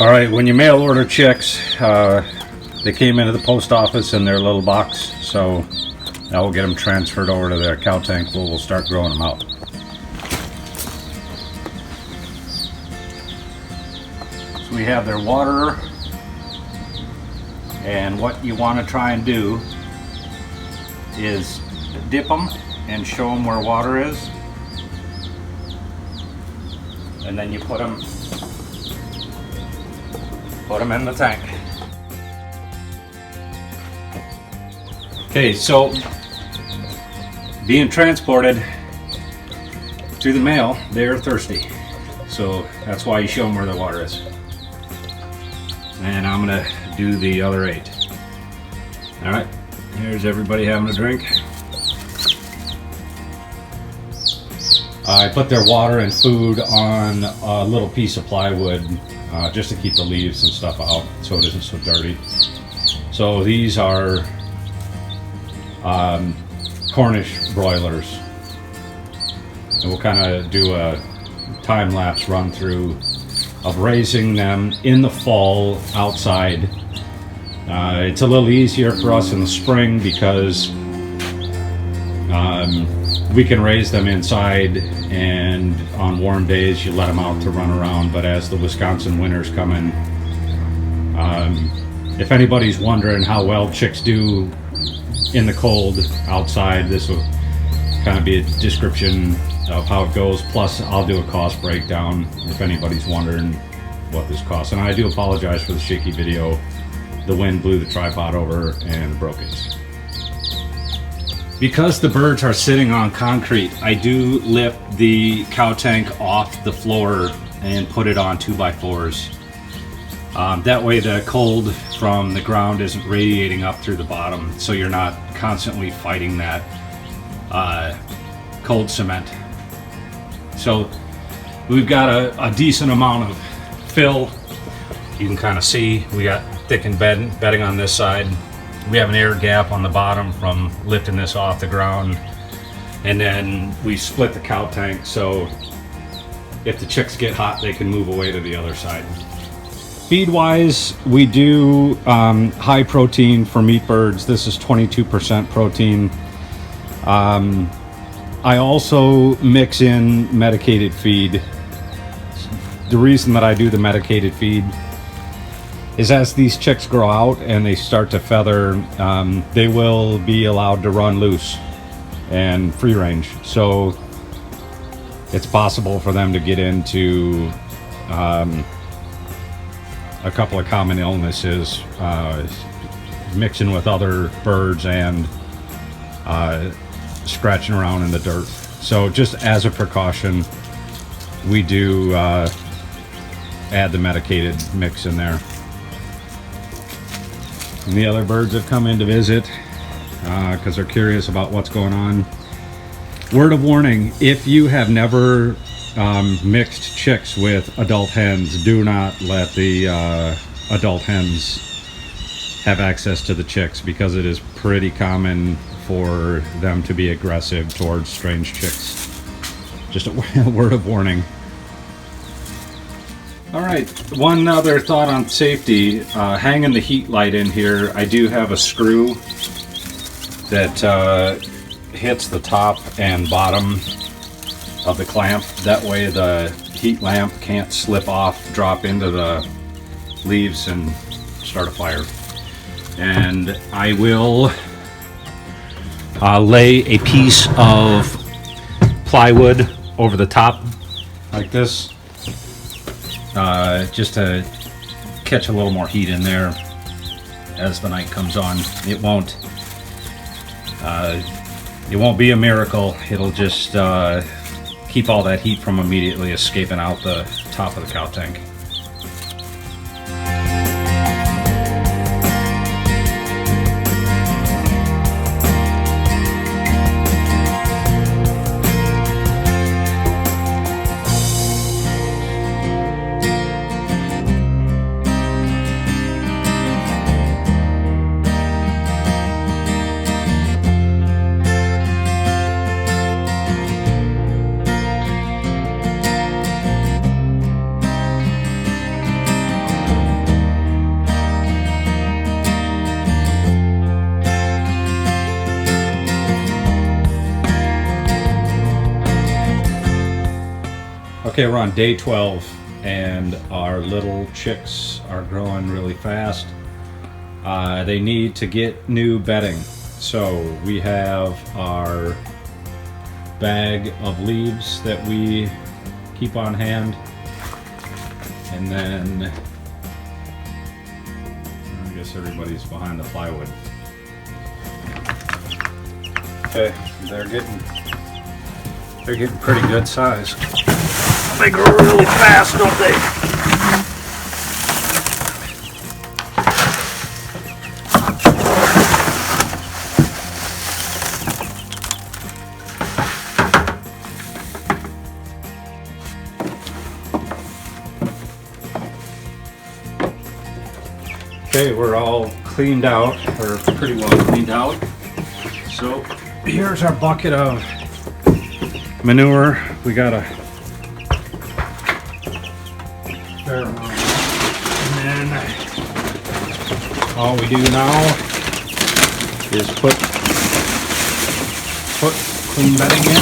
All right, when you mail order chicks, they came into the post office in their little box, so now we'll get them transferred over to the cow tank where we'll start growing them out. So we have their water, and what you want to try and do is dip them and show them where water is, and then you put them in the tank. Okay, so being transported through the mail, they're thirsty, so that's why you show them where the water is. And I'm gonna do the other 8. All right, here's everybody having a drink. I put their water and food on a little piece of plywood just to keep the leaves and stuff out so it isn't so dirty. So these are Cornish broilers. And we'll kind of do a time-lapse run through of raising them in the fall outside. It's a little easier for us in the spring because we can raise them inside, and on warm days you let them out to run around. But as the Wisconsin winters come in, if anybody's wondering how well chicks do in the cold outside, this will kind of be a description of how it goes. Plus I'll do a cost breakdown if anybody's wondering what this costs. And I do apologize for the shaky video. The wind blew the tripod over and broke it. Because the birds are sitting on concrete, I do lift the cow tank off the floor and put it on 2x4s. That way the cold from the ground isn't radiating up through the bottom, so you're not constantly fighting that cold cement. So we've got a decent amount of fill. You can kind of see we got thickened bedding on this side. We have an air gap on the bottom from lifting this off the ground, and then we split the cow tank so if the chicks get hot they can move away to the other side. Feed wise, we do high protein for meat birds. This is 22% protein. I also mix in medicated feed. The reason that I do the medicated feed is as these chicks grow out and they start to feather, they will be allowed to run loose and free range. So it's possible for them to get into a couple of common illnesses, mixing with other birds and scratching around in the dirt. So just as a precaution, we do add the medicated mix in there. And the other birds have come in to visit because they're curious about what's going on. Word of warning, if you have never mixed chicks with adult hens, do not let the adult hens have access to the chicks, because it is pretty common for them to be aggressive towards strange chicks. Just a word of warning. All right, one other thought on safety. Hanging the heat light in here, I do have a screw that hits the top and bottom of the clamp. That way the heat lamp can't slip off, drop into the leaves and start a fire. And I will lay a piece of plywood over the top like this, just to catch a little more heat in there as the night comes on. It won't be a miracle. It'll just keep all that heat from immediately escaping out the top of the cow tank. Okay, we're on day 12 and our little chicks are growing really fast. They need to get new bedding. So we have our bag of leaves that we keep on hand. And then, I guess everybody's behind the plywood. Okay, they're getting pretty good size. They grow really fast, don't they? Okay, we're all cleaned out, or pretty well cleaned out. So here's our bucket of manure. We got a fair amount. And then all we do now is put clean bedding in.